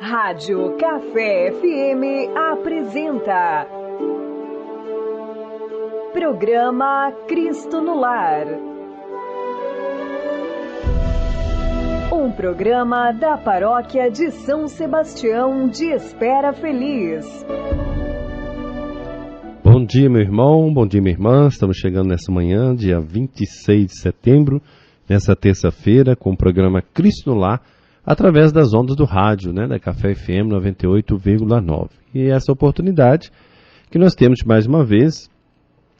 Rádio Café FM apresenta Programa Cristo no Lar. Um programa da Paróquia de São Sebastião de Espera Feliz. Bom dia, meu irmão, bom dia, minha irmã. Estamos chegando nessa manhã, dia 26 de setembro, nessa terça-feira, com o programa Cristo no Lar, através das ondas do rádio, da Café FM 98,9. E essa oportunidade que nós temos mais uma vez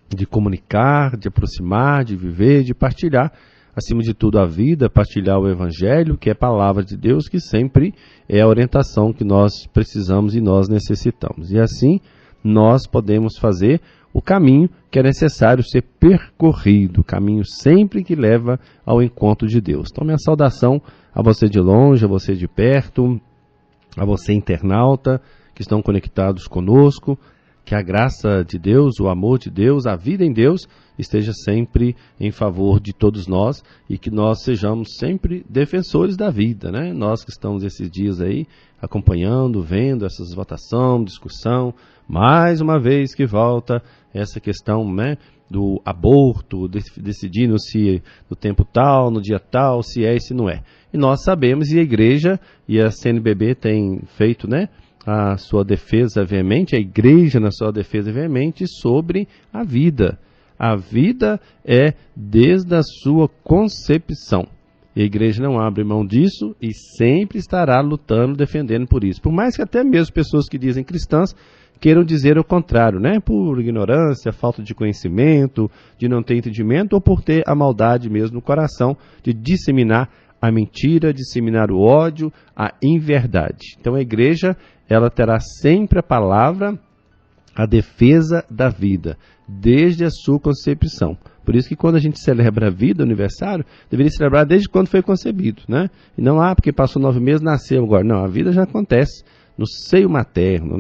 de comunicar, de aproximar, de viver, de partilhar, acima de tudo a vida, partilhar o Evangelho, que é a palavra de Deus, que sempre é a orientação que nós precisamos e nós necessitamos. E assim nós podemos fazer o caminho que é necessário ser percorrido, o caminho sempre que leva ao encontro de Deus. Então, minha saudação a você de longe, a você de perto, a você internauta, que estão conectados conosco, que a graça de Deus, o amor de Deus, a vida em Deus esteja sempre em favor de todos nós e que nós sejamos sempre defensores da vida, Nós que estamos esses dias aí acompanhando, vendo essas votação, discussão, mais uma vez que volta essa questão, do aborto, decidindo se no tempo tal, no dia tal, se é e se não é. E nós sabemos, e a igreja e a CNBB têm feito, a sua defesa veemente, a igreja na sua defesa veemente sobre a vida. A vida é desde a sua concepção. E a igreja não abre mão disso e sempre estará lutando, defendendo por isso. Por mais que até mesmo pessoas que dizem cristãs queiram dizer o contrário, por ignorância, falta de conhecimento, de não ter entendimento ou por ter a maldade mesmo no coração de disseminar a mentira, disseminar o ódio, a inverdade. Então a igreja, ela terá sempre a palavra, a defesa da vida, desde a sua concepção. Por isso que quando a gente celebra a vida, o aniversário, deveria celebrar desde quando foi concebido, E não, porque passou 9 meses, nasceu agora. Não, a vida já acontece no seio materno,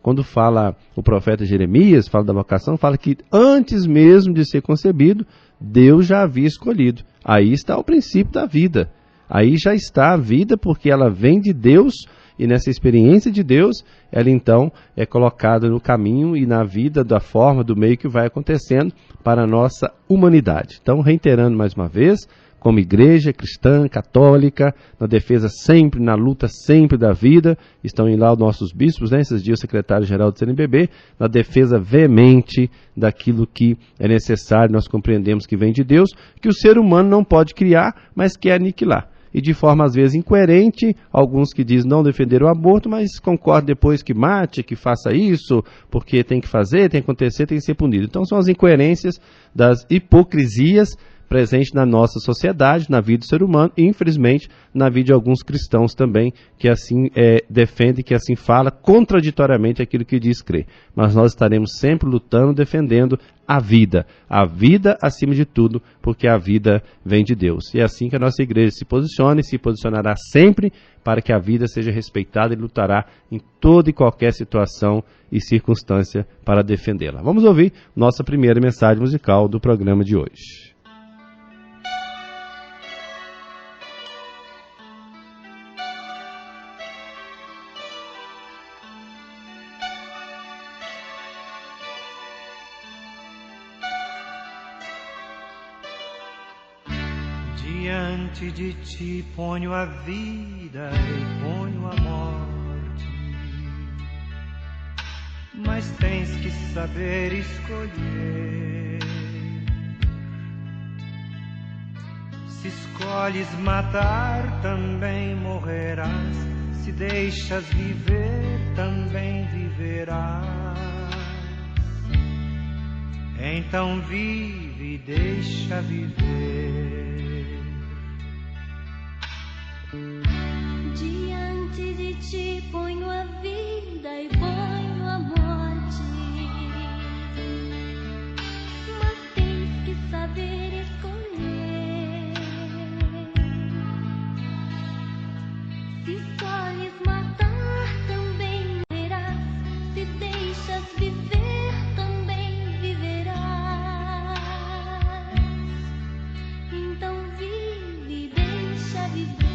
Quando fala o profeta Jeremias, fala da vocação, fala que antes mesmo de ser concebido, Deus já havia escolhido. Aí está o princípio da vida. Aí já está a vida, porque ela vem de Deus, e nessa experiência de Deus, ela então é colocada no caminho e na vida, da forma, do meio que vai acontecendo para a nossa humanidade. Então, reiterando mais uma vez, como igreja cristã, católica, na defesa sempre, na luta sempre da vida, estão lá os nossos bispos, esses dias o secretário-geral do CNBB, na defesa veemente daquilo que é necessário, nós compreendemos que vem de Deus, que o ser humano não pode criar, mas quer aniquilar. E de forma às vezes incoerente, alguns que dizem não defender o aborto, mas concordam depois que mate, que faça isso, porque tem que fazer, tem que acontecer, tem que ser punido. Então são as incoerências das hipocrisias presente na nossa sociedade, na vida do ser humano e, infelizmente, na vida de alguns cristãos também, que assim defendem, que assim fala contraditoriamente aquilo que diz crer. Mas nós estaremos sempre lutando, defendendo a vida acima de tudo, porque a vida vem de Deus. E é assim que a nossa igreja se posiciona e se posicionará sempre para que a vida seja respeitada e lutará em toda e qualquer situação e circunstância para defendê-la. Vamos ouvir nossa primeira mensagem musical do programa de hoje. Diante de ti ponho a vida e ponho a morte, mas tens que saber escolher. Se escolhes matar, também morrerás. Se deixas viver, também viverás. Então vive e deixa viver. Diante de ti ponho a vida e ponho a morte, mas tens que saber escolher. Se escolhes matar, também morrerás. Se deixas viver, também viverás. Então vive e deixa viver.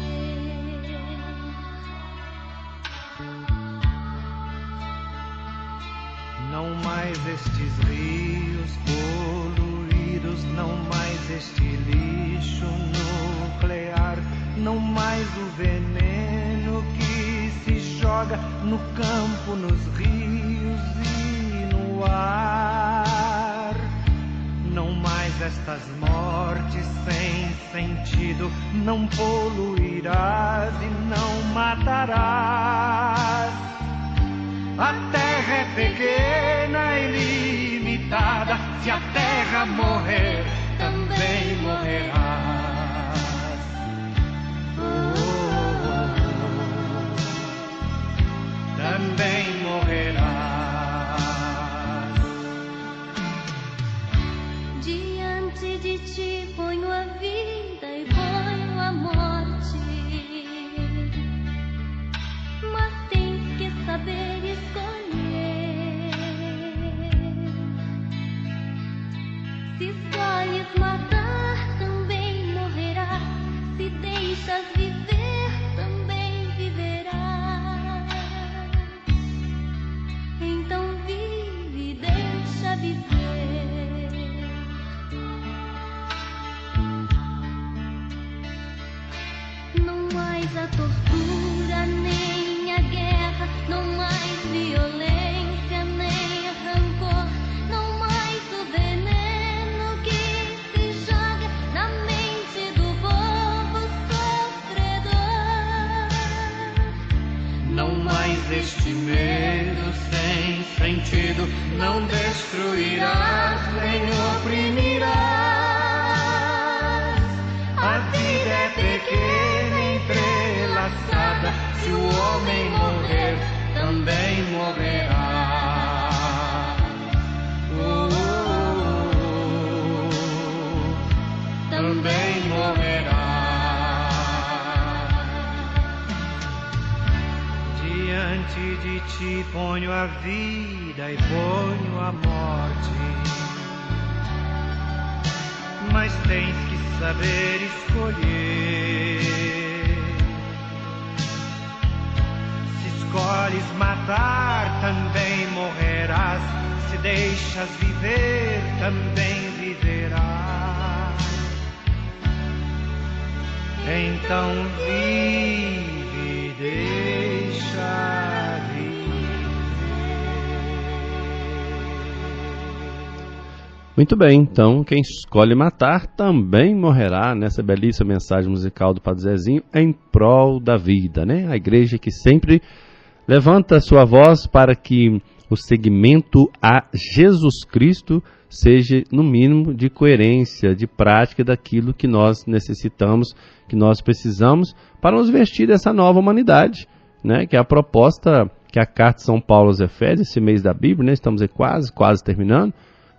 estes rios poluídos, não mais este lixo nuclear, não mais o veneno que se joga no campo, nos rios e no ar. Não mais estas mortes sem sentido, não poluirás e não matarás. A terra é pequena e limitada, se a terra morrer, também morrerás. Também morrerás. Diante de ti ponho a vida e ponho a morte, mas tens que saber escolher. Se escolhes matar, também morrerás. Se deixas viver, também viverás. Então vive, deixa viver. Não mais a tortura, nem a guerra, não mais violência, nem rancor, não mais o veneno que se joga na mente do povo sofredor. Não mais este medo sem sentido, não destruirás nem oprimirás. A vida é pequena, entrelaçada, se o homem morrer, também morrerá. Também morrerá. Diante de ti ponho a vida e ponho a morte, mas tens que saber escolher. Se escolhes matar, também morrerás. Se deixas viver, também viverás. Então vive, deixa viver. Muito bem, então quem escolhe matar também morrerá, nessa belíssima mensagem musical do Padre Zezinho, em prol da vida, né? A igreja que sempre levanta a sua voz para que o seguimento a Jesus Cristo seja, no mínimo, de coerência, de prática daquilo que nós necessitamos, que nós precisamos para nos vestir dessa nova humanidade, né? Que é a proposta que a carta de São Paulo aos Efésios, esse mês da Bíblia, né? Estamos aí quase terminando,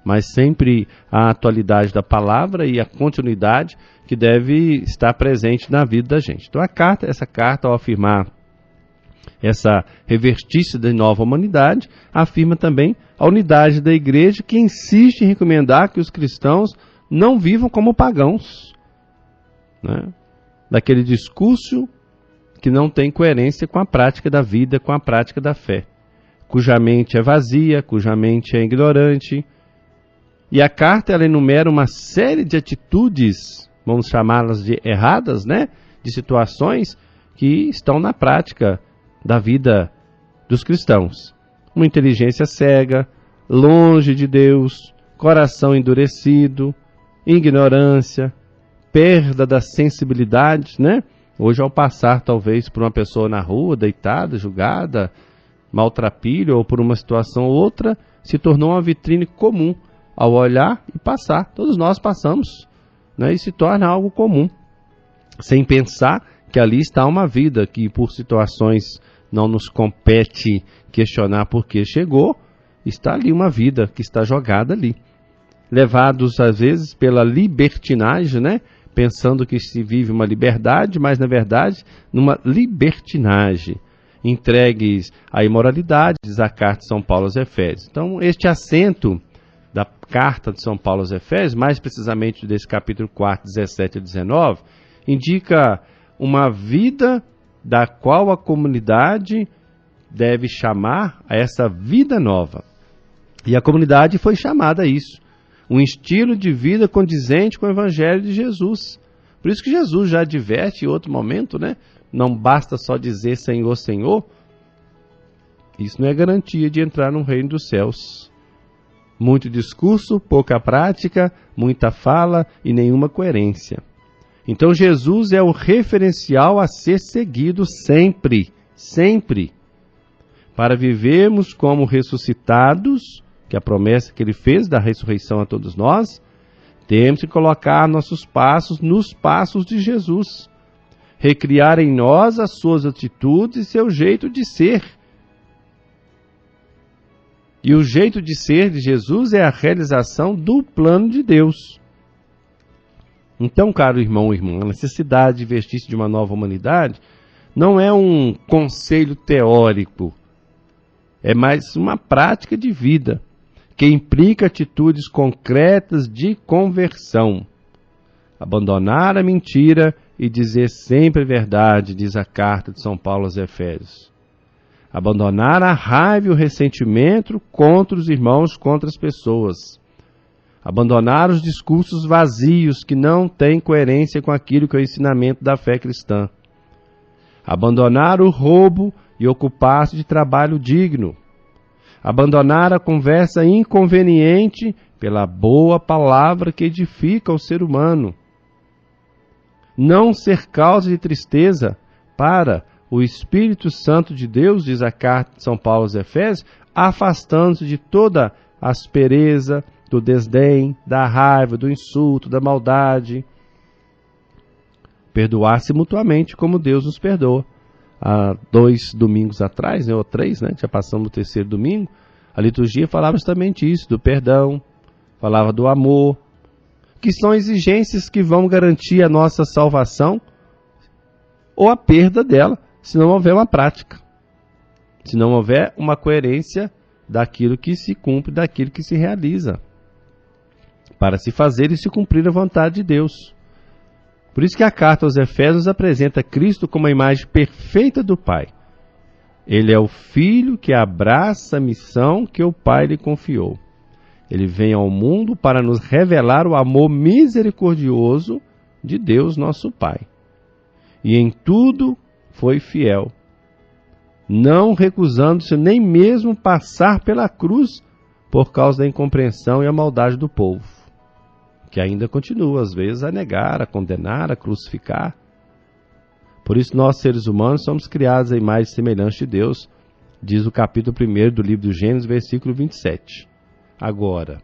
mas sempre a atualidade da palavra e a continuidade que deve estar presente na vida da gente. Então essa carta, ao afirmar essa revestir-se da nova humanidade, afirma também a unidade da igreja, que insiste em recomendar que os cristãos não vivam como pagãos, né? Daquele discurso que não tem coerência com a prática da vida, com a prática da fé, cuja mente é vazia, cuja mente é ignorante. E a carta ela enumera uma série de atitudes, vamos chamá-las de erradas, né? De situações que estão na prática da vida dos cristãos. Uma inteligência cega, longe de Deus, coração endurecido, ignorância, perda da sensibilidade, né? Hoje, ao passar talvez por uma pessoa na rua, deitada, julgada, maltrapilho, ou por uma situação ou outra, se tornou uma vitrine comum ao olhar e passar. Todos nós passamos, né? E se torna algo comum, sem pensar que ali está uma vida que por situações não nos compete questionar por que chegou, está ali uma vida que está jogada ali. Levados às vezes pela libertinagem, né? Pensando que se vive uma liberdade, mas na verdade numa libertinagem. Entregues à imoralidade, diz a carta de São Paulo aos Efésios. Então este acento da carta de São Paulo aos Efésios, mais precisamente desse capítulo 4, 17 e 19, indica uma vida da qual a comunidade deve chamar a essa vida nova. E a comunidade foi chamada a isso. Um estilo de vida condizente com o Evangelho de Jesus. Por isso que Jesus já adverte em outro momento, né? Não basta só dizer Senhor, Senhor. Isso não é garantia de entrar no reino dos céus. Muito discurso, pouca prática, muita fala e nenhuma coerência. Então Jesus é o referencial a ser seguido sempre, sempre. Para vivermos como ressuscitados, que é a promessa que ele fez da ressurreição a todos nós, temos que colocar nossos passos nos passos de Jesus. Recriar em nós as suas atitudes e seu jeito de ser. E o jeito de ser de Jesus é a realização do plano de Deus. Então, caro irmão e irmã, a necessidade de vestir-se de uma nova humanidade não é um conselho teórico, é mais uma prática de vida, que implica atitudes concretas de conversão. Abandonar a mentira e dizer sempre a verdade, diz a carta de São Paulo aos Efésios. Abandonar a raiva e o ressentimento contra os irmãos, contra as pessoas. Abandonar os discursos vazios que não têm coerência com aquilo que é o ensinamento da fé cristã. Abandonar o roubo e ocupar-se de trabalho digno. Abandonar a conversa inconveniente pela boa palavra que edifica o ser humano. Não ser causa de tristeza para o Espírito Santo de Deus, diz a carta de São Paulo aos Efésios, afastando-se de toda aspereza, do desdém, da raiva, do insulto, da maldade. Perdoar-se mutuamente como Deus nos perdoa. Há 2 domingos atrás, ou 3, já passamos o 3º domingo, a liturgia falava justamente isso, do perdão, falava do amor, que são exigências que vão garantir a nossa salvação ou a perda dela, se não houver uma prática, se não houver uma coerência daquilo que se cumpre, daquilo que se realiza, para se fazer e se cumprir a vontade de Deus. Por isso que a carta aos Efésios apresenta Cristo como a imagem perfeita do Pai. Ele é o Filho que abraça a missão que o Pai lhe confiou. Ele vem ao mundo para nos revelar o amor misericordioso de Deus, nosso Pai. E em tudo foi fiel, não recusando-se nem mesmo passar pela cruz por causa da incompreensão e a maldade do povo, que ainda continua, às vezes, a negar, a condenar, a crucificar. Por isso, nós, seres humanos, somos criados à imagem e semelhança de Deus, diz o capítulo 1 do livro do Gênesis, versículo 27. Agora,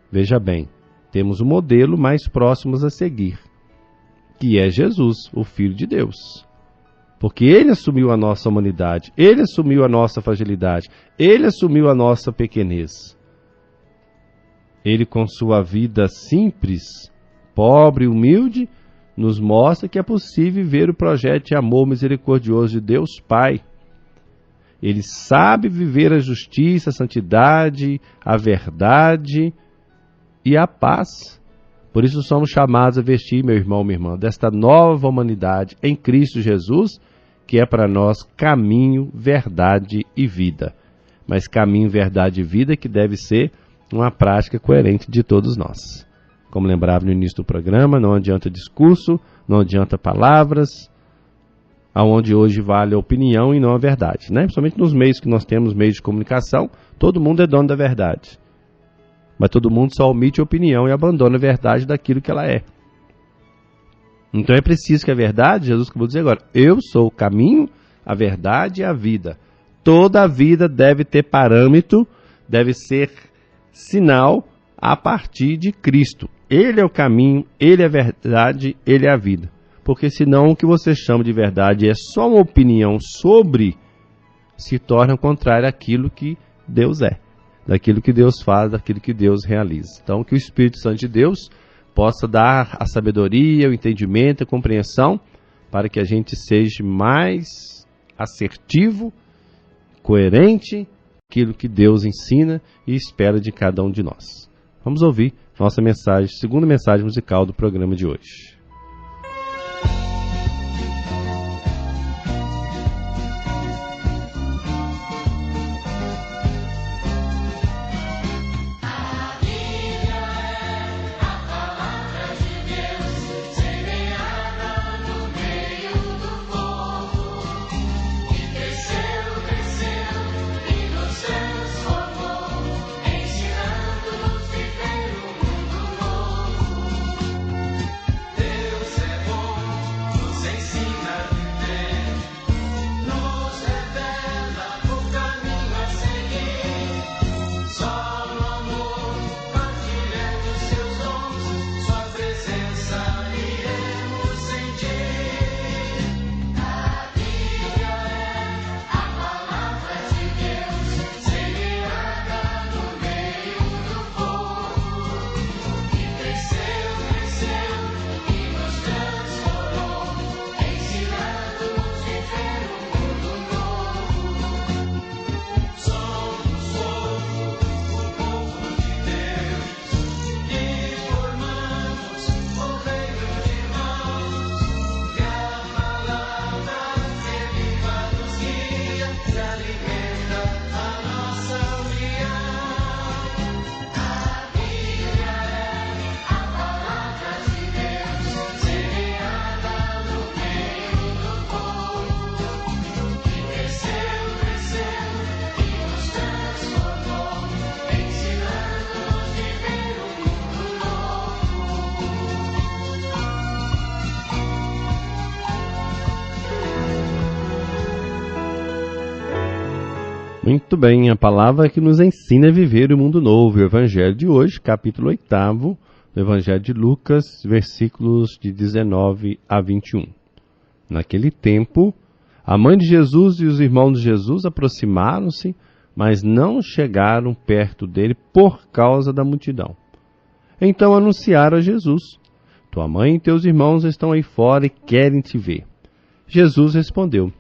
veja bem, temos um modelo mais próximo a seguir, que é Jesus, o Filho de Deus. Porque Ele assumiu a nossa humanidade, Ele assumiu a nossa fragilidade, Ele assumiu a nossa pequenez. Ele, com sua vida simples, pobre e humilde, nos mostra que é possível viver o projeto de amor misericordioso de Deus Pai. Ele sabe viver a justiça, a santidade, a verdade e a paz. Por isso somos chamados a vestir, meu irmão, minha irmã, desta nova humanidade em Cristo Jesus, que é para nós caminho, verdade e vida. Mas caminho, verdade e vida que deve ser uma prática coerente de todos nós. Como lembrava no início do programa, não adianta discurso, não adianta palavras, aonde hoje vale a opinião e não a verdade, Principalmente nos meios que nós temos, meios de comunicação, todo mundo é dono da verdade. Mas todo mundo só omite a opinião e abandona a verdade daquilo que ela é. Então é preciso que a verdade, Jesus acabou de dizer agora, eu sou o caminho, a verdade e a vida. Toda a vida deve ter parâmetro, deve ser sinal a partir de Cristo. Ele é o caminho, Ele é a verdade, Ele é a vida. Porque senão o que você chama de verdade é só uma opinião sobre, se torna contrário àquilo que Deus é, daquilo que Deus faz, daquilo que Deus realiza. Então que o Espírito Santo de Deus possa dar a sabedoria, o entendimento, a compreensão, para que a gente seja mais assertivo, coerente, aquilo que Deus ensina e espera de cada um de nós. Vamos ouvir nossa mensagem, segunda mensagem musical do programa de hoje. Muito bem, a palavra que nos ensina a viver o mundo novo. O Evangelho de hoje, capítulo 8, do Evangelho de Lucas, versículos de 19 a 21. Naquele tempo, a mãe de Jesus e os irmãos de Jesus aproximaram-se, mas não chegaram perto dele por causa da multidão. Então anunciaram a Jesus: tua mãe e teus irmãos estão aí fora e querem te ver. Jesus respondeu: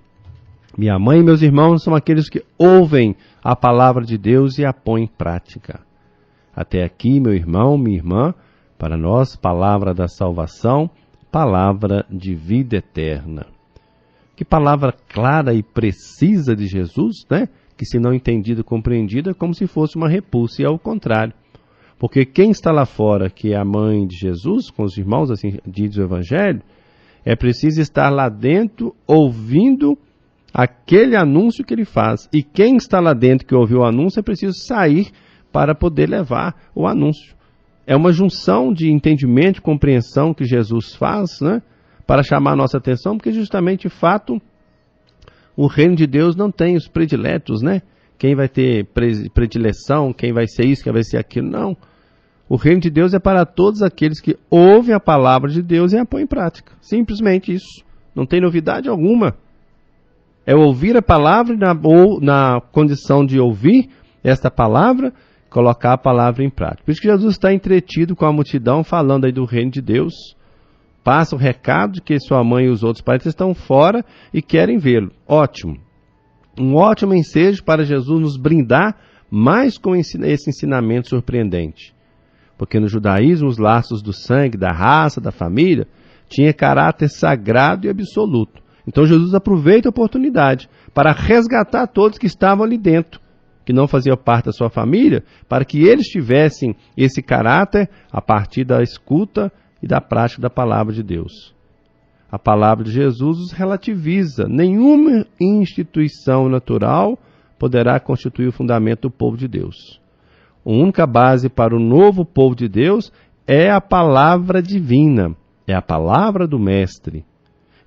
minha mãe e meus irmãos são aqueles que ouvem a palavra de Deus e a põem em prática. Até aqui, meu irmão, minha irmã, para nós, palavra da salvação, palavra de vida eterna. Que palavra clara e precisa de Jesus, né? Que se não entendida e compreendida, é como se fosse uma repulsa, e ao contrário. Porque quem está lá fora, que é a mãe de Jesus, com os irmãos, assim diz o Evangelho, é preciso estar lá dentro, ouvindo aquele anúncio que ele faz. E quem está lá dentro que ouviu o anúncio é preciso sair para poder levar o anúncio. É uma junção de entendimento e compreensão que Jesus faz, né, para chamar a nossa atenção, porque justamente, de fato, o reino de Deus não tem os prediletos, né? Quem vai ter predileção, quem vai ser isso, quem vai ser aquilo, não. O reino de Deus é para todos aqueles que ouvem a palavra de Deus e a põem em prática. Simplesmente isso. Não tem novidade alguma. É ouvir a palavra ou na condição de ouvir esta palavra, colocar a palavra em prática. Por isso que Jesus está entretido com a multidão, falando aí do reino de Deus. Passa o recado de que sua mãe e os outros parentes estão fora e querem vê-lo. Ótimo. Um ótimo ensejo para Jesus nos brindar mais com esse ensinamento surpreendente. Porque no judaísmo os laços do sangue, da raça, da família, tinha caráter sagrado e absoluto. Então Jesus aproveita a oportunidade para resgatar todos que estavam ali dentro, que não faziam parte da sua família, para que eles tivessem esse caráter a partir da escuta e da prática da palavra de Deus. A palavra de Jesus os relativiza. Nenhuma instituição natural poderá constituir o fundamento do povo de Deus. A única base para o novo povo de Deus é a palavra divina, é a palavra do Mestre.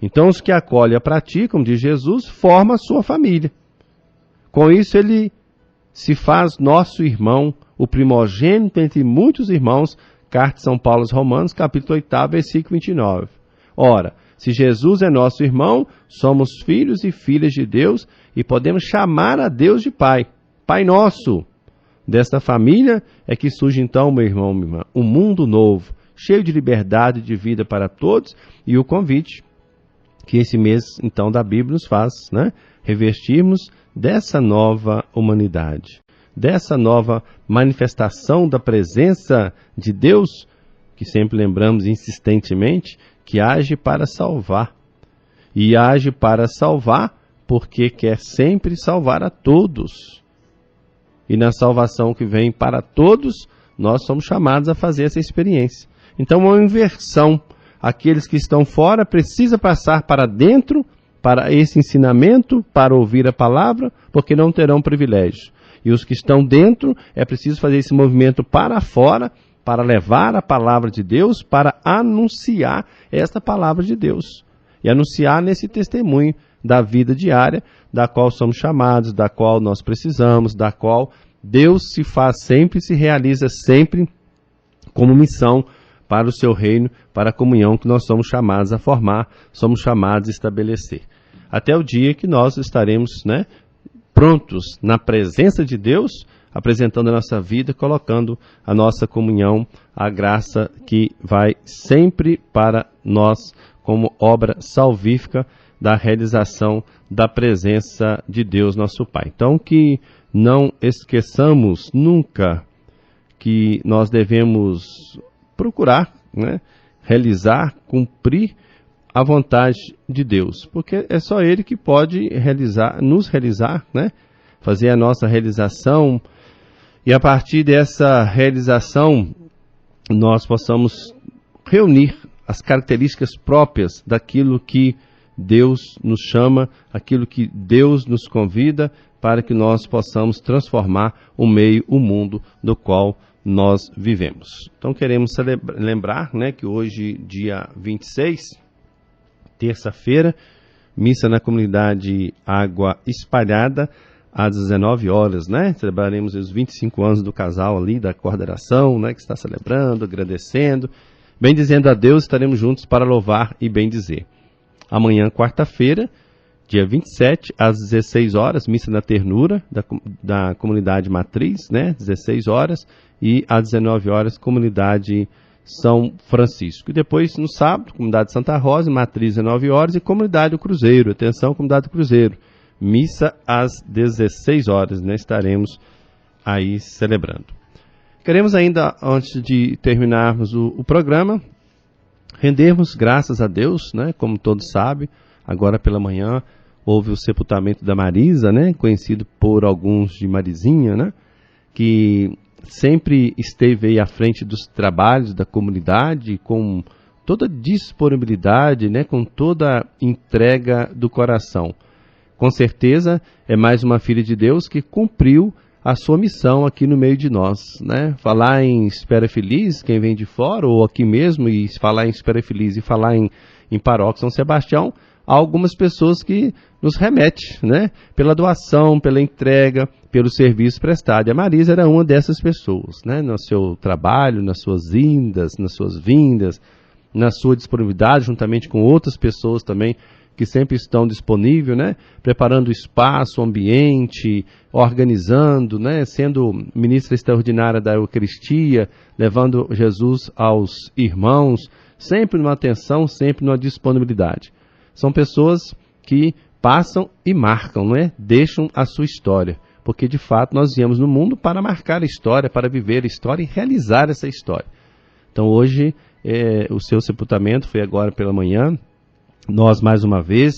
Então, os que acolhem e a praticam, diz Jesus, formam a sua família. Com isso, ele se faz nosso irmão, o primogênito entre muitos irmãos, carta de São Paulo aos Romanos, capítulo 8, versículo 29. Ora, se Jesus é nosso irmão, somos filhos e filhas de Deus e podemos chamar a Deus de Pai, Pai nosso. Desta família é que surge então, meu irmão, minha irmã, um mundo novo, cheio de liberdade e de vida para todos, e o convite que esse mês, então, da Bíblia nos faz, né? Revestirmos dessa nova humanidade, dessa nova manifestação da presença de Deus, que sempre lembramos insistentemente, que age para salvar. E age para salvar porque quer sempre salvar a todos. E na salvação que vem para todos, nós somos chamados a fazer essa experiência. Então, uma inversão. Aqueles que estão fora precisam passar para dentro, para esse ensinamento, para ouvir a palavra, porque não terão privilégio. E os que estão dentro, é preciso fazer esse movimento para fora, para levar a palavra de Deus, para anunciar esta palavra de Deus. E anunciar nesse testemunho da vida diária, da qual somos chamados, da qual nós precisamos, da qual Deus se faz sempre, se realiza sempre como missão para o seu reino, para a comunhão que nós somos chamados a formar, somos chamados a estabelecer. Até o dia que nós estaremos, né, prontos na presença de Deus, apresentando a nossa vida, colocando a nossa comunhão, a graça que vai sempre para nós como obra salvífica da realização da presença de Deus, nosso Pai. Então, que não esqueçamos nunca que nós devemos procurar, né, realizar, cumprir a vontade de Deus, porque é só Ele que pode nos realizar, né, fazer a nossa realização, e a partir dessa realização nós possamos reunir as características próprias daquilo que Deus nos chama, aquilo que Deus nos convida, para que nós possamos transformar o meio, o mundo do qual nós vivemos. Então queremos lembrar, né, que hoje, dia 26, terça-feira, missa na comunidade Água Espalhada, às 19 horas, né? Celebraremos os 25 anos do casal ali, da coordenação, né? Que está celebrando, agradecendo. Bendizendo a Deus, estaremos juntos para louvar e bendizer. Amanhã, quarta-feira, dia 27, às 16 horas, missa da ternura da comunidade matriz, né? 16 horas. E às 19 horas, comunidade São Francisco. E depois, no sábado, comunidade Santa Rosa, matriz 19 horas. E comunidade do Cruzeiro. Atenção, comunidade do Cruzeiro. Missa às 16 horas, né? Estaremos aí celebrando. Queremos ainda, antes de terminarmos o programa, rendermos graças a Deus, né? Como todos sabem, agora pela manhã houve o sepultamento da Marisa, né? Conhecido por alguns de Marizinha, né? Que sempre esteve aí à frente dos trabalhos da comunidade, com toda disponibilidade, né? Com toda entrega do coração. Com certeza é mais uma filha de Deus que cumpriu a sua missão aqui no meio de nós, né? Falar em Espera Feliz, quem vem de fora ou aqui mesmo, e falar em Espera Feliz e falar em Paróquia São Sebastião, há algumas pessoas que nos remete, né? Pela doação, pela entrega, pelo serviço prestado. E a Marisa era uma dessas pessoas, né? No seu trabalho, nas suas vindas, na sua disponibilidade, juntamente com outras pessoas também, que sempre estão disponíveis, né? Preparando o espaço, o ambiente, organizando, né? Sendo ministra extraordinária da Eucaristia, levando Jesus aos irmãos, sempre numa atenção, sempre numa disponibilidade. São pessoas que passam e marcam, né? Deixam a sua história, porque de fato nós viemos no mundo para marcar a história, para viver a história e realizar essa história. Então hoje, o seu sepultamento foi agora pela manhã. Nós, mais uma vez,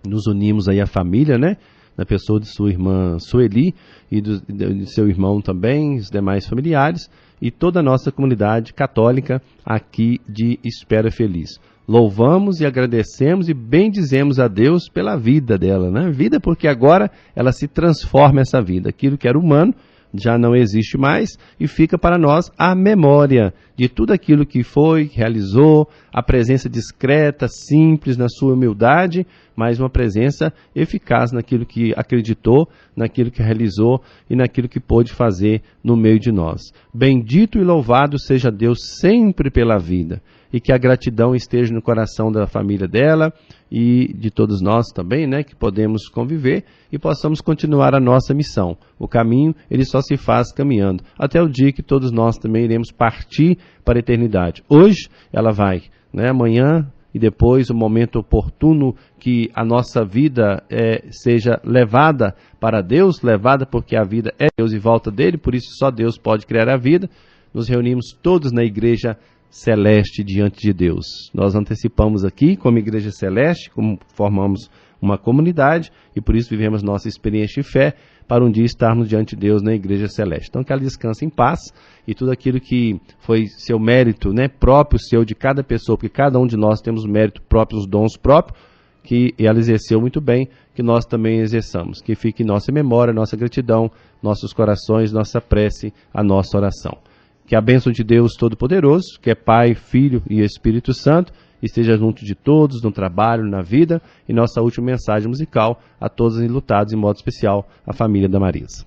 nos unimos aí à família, né? Na pessoa de sua irmã Sueli e de seu irmão também, os demais familiares, e toda a nossa comunidade católica aqui de Espera Feliz. Louvamos e agradecemos e bendizemos a Deus pela vida dela, né? Vida porque agora ela se transforma essa vida. Aquilo que era humano já não existe mais e fica para nós a memória de tudo aquilo que foi, que realizou, a presença discreta, simples na sua humildade, mas uma presença eficaz naquilo que acreditou, naquilo que realizou e naquilo que pôde fazer no meio de nós. Bendito e louvado seja Deus sempre pela vida e que a gratidão esteja no coração da família dela e de todos nós também, né, que podemos conviver e possamos continuar a nossa missão. O caminho, ele só se faz caminhando, até o dia que todos nós também iremos partir para a eternidade. Hoje ela vai, né, amanhã e depois o momento oportuno que a nossa vida seja levada para Deus, levada porque a vida é Deus e volta dele, por isso só Deus pode criar a vida. Nos reunimos todos na igreja celeste diante de Deus. Nós antecipamos aqui como igreja celeste, como formamos uma comunidade e por isso vivemos nossa experiência de fé para um dia estarmos diante de Deus na igreja celeste. Então que ela descanse em paz e tudo aquilo que foi seu mérito, né, próprio seu de cada pessoa, porque cada um de nós temos mérito próprio, os dons próprios, que ela exerceu muito bem, que nós também exerçamos. Que fique em nossa memória, nossa gratidão, nossos corações, nossa prece, a nossa oração. Que a bênção de Deus Todo-Poderoso, que é Pai, Filho e Espírito Santo, esteja junto de todos, no trabalho, na vida, e nossa última mensagem musical a todos os enlutados, em modo especial, a família da Marisa.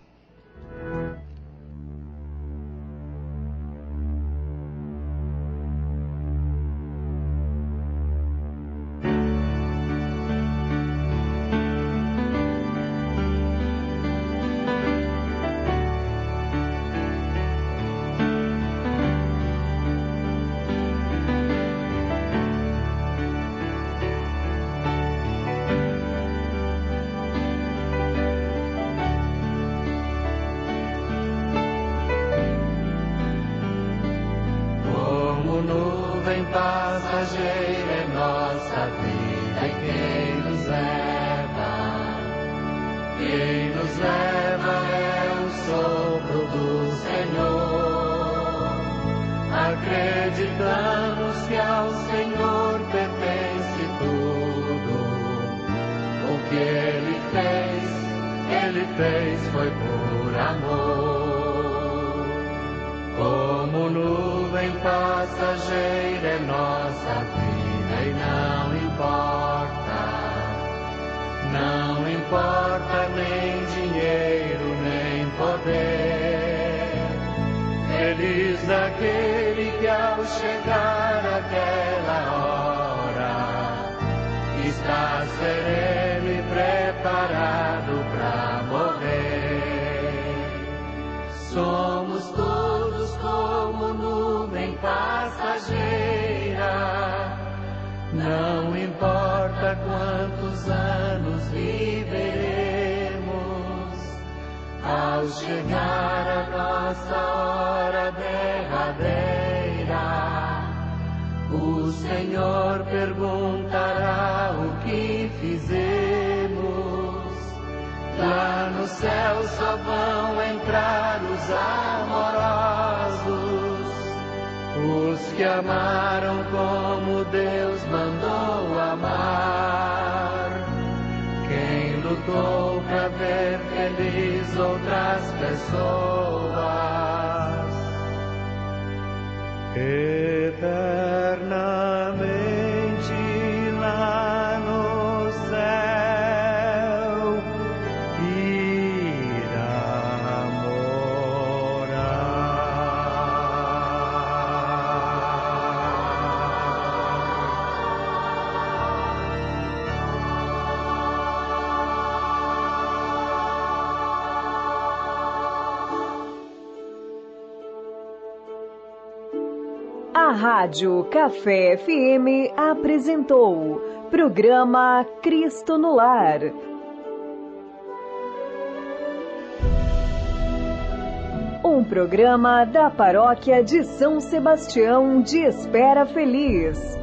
Passageira é nossa vida e quem nos leva é o sopro do Senhor. Acreditamos que ao Senhor pertence tudo. O que Ele fez foi por amor. Como nuvem passageira é nossa vida e não importa nem dinheiro dinheiro nem poder. Feliz daquele que ao chegar aquela hora está sereno e preparado para morrer. Somos todos como nuvem passageira, não importa quantos anos viveremos, ao chegar a nossa hora derradeira, o Senhor perguntará o que fizemos. Lá no céu só vão entrar os amorosos, os que amaram como Deus mandou amar. Quem lutou para ver feliz outras pessoas, eternamente lá no céu irá morar. A Rádio Café FM apresentou programa Cristo no Lar. Um programa da Paróquia de São Sebastião de Espera Feliz.